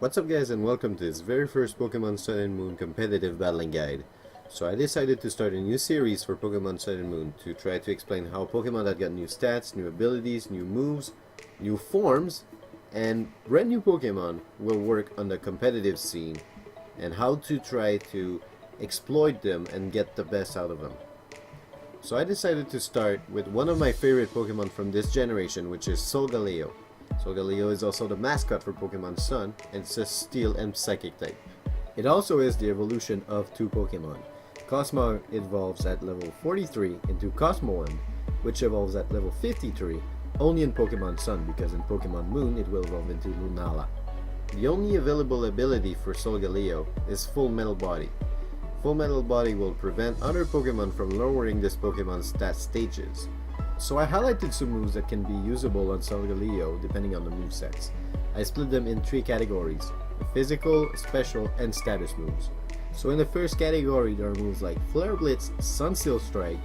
What's up guys, and welcome to this very first Pokemon Sun and Moon competitive battling guide. So I decided to start a new series for Pokemon Sun and Moon to try to explain how Pokemon that got new stats, new abilities, new moves, new forms, and brand new Pokemon will work on the competitive scene and how to try to exploit them and get the best out of them. So I decided to start with one of my favorite Pokemon from this generation, which is Solgaleo. Solgaleo is also the mascot for Pokemon Sun, and it's a Steel and Psychic type. It also is the evolution of two Pokemon. Cosmog evolves at level 43 into Cosmoem, which evolves at level 53 only in Pokemon Sun, because in Pokemon Moon it will evolve into Lunala. The only available ability for Solgaleo is Full Metal Body. Full Metal Body will prevent other Pokemon from lowering this Pokemon's stat stages. So I highlighted some moves that can be usable on Solgaleo depending on the movesets. I split them in three categories: physical, special, and status moves. So in the first category there are moves like Flare Blitz, Sunsteel Strike,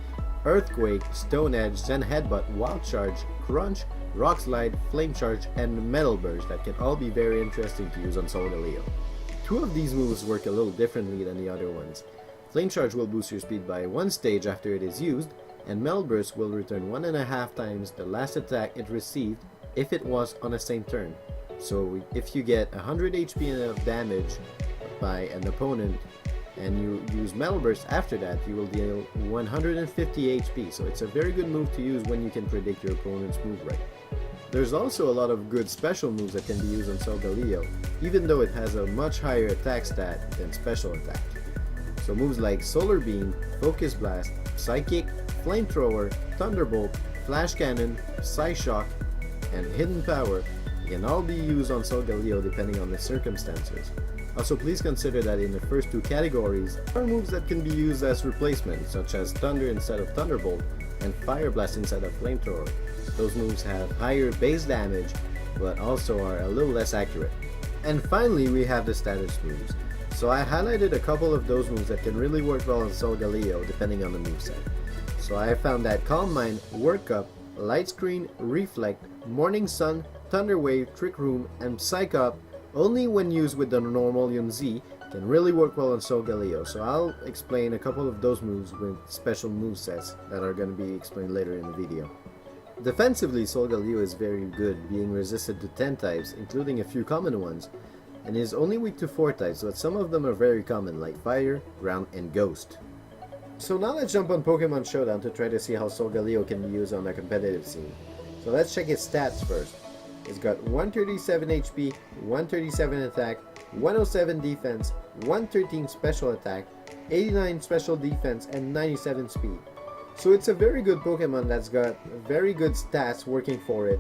Earthquake, Stone Edge, Zen Headbutt, Wild Charge, Crunch, Rock Slide, Flame Charge, and Metal Burst that can all be very interesting to use on Solgaleo. Two of these moves work a little differently than the other ones. Flame Charge will boost your speed by one stage after it is used, and Metal Burst will return 1.5 times the last attack it received if it was on the same turn. So if you get 100 HP of damage by an opponent and you use Metal Burst after that, you will deal 150 HP, so it's a very good move to use when you can predict your opponent's move right. There's also a lot of good special moves that can be used on Solgaleo, even though it has a much higher attack stat than special attack. So moves like Solar Beam, Focus Blast, Psychic, Flamethrower, Thunderbolt, Flash Cannon, Psyshock, and Hidden Power can all be used on Solgaleo depending on the circumstances. Also, please consider that in the first two categories, there are moves that can be used as replacements, such as Thunder instead of Thunderbolt and Fire Blast instead of Flamethrower. Those moves have higher base damage, but also are a little less accurate. And finally, we have the status moves. So I highlighted a couple of those moves that can really work well on Solgaleo depending on the moveset. So I found that Calm Mind, Work Up, Light Screen, Reflect, Morning Sun, Thunder Wave, Trick Room, and Psych Up, only when used with the normal Z, can really work well on Solgaleo. So I'll explain a couple of those moves with special movesets that are going to be explained later in the video. Defensively, Solgaleo is very good, being resistant to 10 types, including a few common ones, and is only weak to 4 types, but some of them are very common, like Fire, Ground, and Ghost. So now let's jump on Pokemon Showdown to try to see how Solgaleo can be used on a competitive scene. So let's check its stats first. It's got 137 HP, 137 attack, 107 defense, 113 special attack, 89 special defense, and 97 speed. So it's a very good Pokemon that's got very good stats working for it,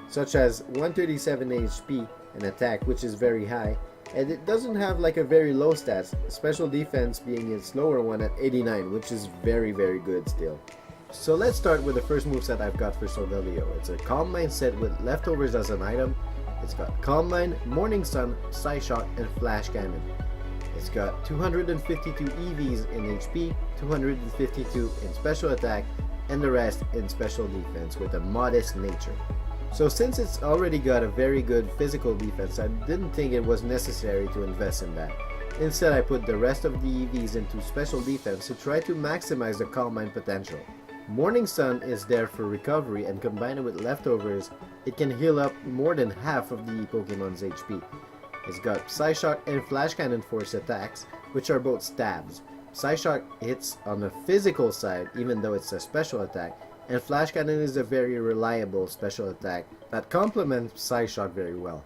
such as 137 HP and attack, which is very high, and it doesn't have like a very low stats, special defense being its lower one at 89, which is very good still. So let's start with the first moveset I've got for Solgaleo. It's a Calm Mind set with leftovers as an item. It's got Calm Mind, Morning Sun, Psyshock, and Flash Cannon. It's got 252 EVs in HP, 252 in special attack, and the rest in special defense with a modest nature. So since it's already got a very good physical defense, I didn't think it was necessary to invest in that. Instead, I put the rest of the EVs into special defense to try to maximize the Calm Mind potential. Morning Sun is there for recovery, and combined with leftovers, it can heal up more than half of the Pokemon's HP. It's got Psyshock and Flash Cannon force attacks, which are both stabs. Psyshock hits on the physical side even though it's a special attack, and Flash Cannon is a very reliable special attack that complements Psyshock very well.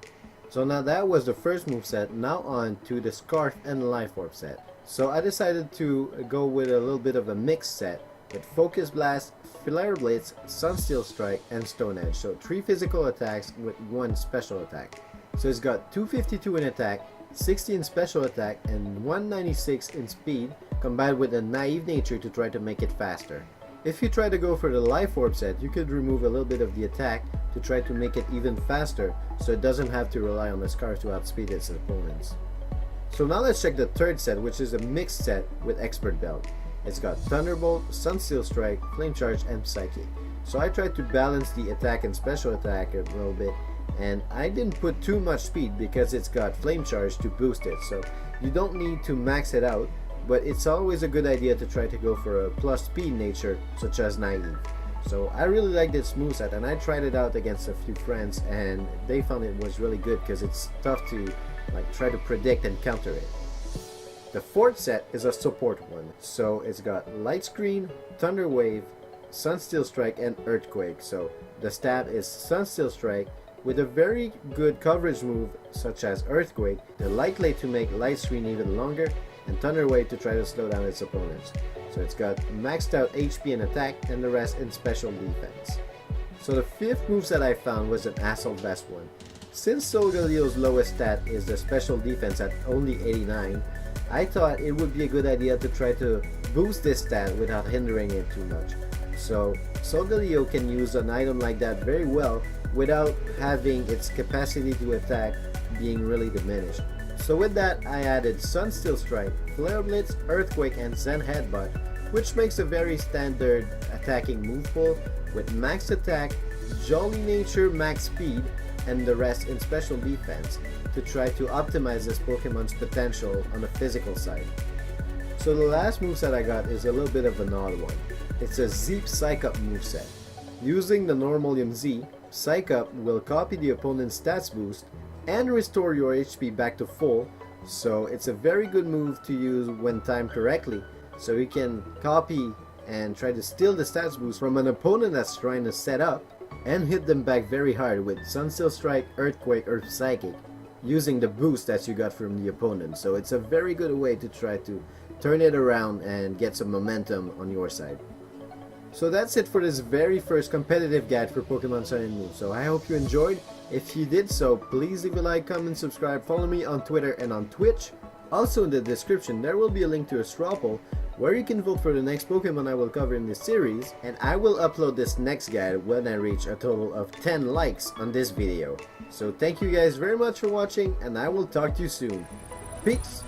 So now that was the first moveset, now on to the Scarf and Life Orb set. So I decided to go with a little bit of a mixed set with Focus Blast, Flare Blitz, Sunsteel Strike, and Stone Edge. So 3 physical attacks with 1 special attack. So it's got 252 in attack, 60 in special attack, and 196 in speed, combined with a naive nature to try to make it faster. If you try to go for the Life Orb set, you could remove a little bit of the attack to try to make it even faster, so it doesn't have to rely on the Scarf to outspeed its opponents. So now let's check the third set, which is a mixed set with Expert Belt. It's got Thunderbolt, Sunsteel Strike, Flame Charge, and Psychic. So I tried to balance the attack and special attack a little bit and I didn't put too much speed because it's got flame charge to boost it, so you don't need to max it out, but it's always a good idea to try to go for a plus speed nature such as Naive. So I really like this moveset, and I tried it out against a few friends and they found it was really good because it's tough to like try to predict and counter it. The fourth set is a support one, so it's got Light Screen, Thunder Wave, Sunsteel Strike, and Earthquake. So the stat is Sunsteel Strike with a very good coverage move such as Earthquake, the Light Lay to make Light Screen even longer, and Thunder Wave to try to slow down its opponents. So it's got maxed out HP and attack, and the rest in special defense. So the fifth moveset I found was an Assault Vest one. Since Solgaleo's lowest stat is the special defense at only 89, I thought it would be a good idea to try to boost this stat without hindering it too much. So Solgaleo can use an item like that very well without having its capacity to attack being really diminished. So with that, I added Sunsteel Strike, Flare Blitz, Earthquake, and Zen Headbutt, which makes a very standard attacking move pool with max attack, Jolly Nature, max speed, and the rest in special defense to try to optimize this Pokemon's potential on the physical side. So the last moveset I got is a little bit of an odd one. It's a Zeep Psych Up moveset. Using the Normalium Z, Psych Up will copy the opponent's stats boost and restore your HP back to full, so it's a very good move to use when timed correctly, so you can copy and try to steal the stats boost from an opponent that's trying to set up and hit them back very hard with Sunsteel Strike, Earthquake, or Psychic using the boost that you got from the opponent. So it's a very good way to try to turn it around and get some momentum on your side. So that's it for this very first competitive guide for Pokemon Sun and Moon. So I hope you enjoyed. If you did so, please leave a like, comment, subscribe, follow me on Twitter and on Twitch. Also in the description there will be a link to a straw poll where you can vote for the next Pokemon I will cover in this series, and I will upload this next guide when I reach a total of 10 likes on this video. So thank you guys very much for watching, and I will talk to you soon. Peace!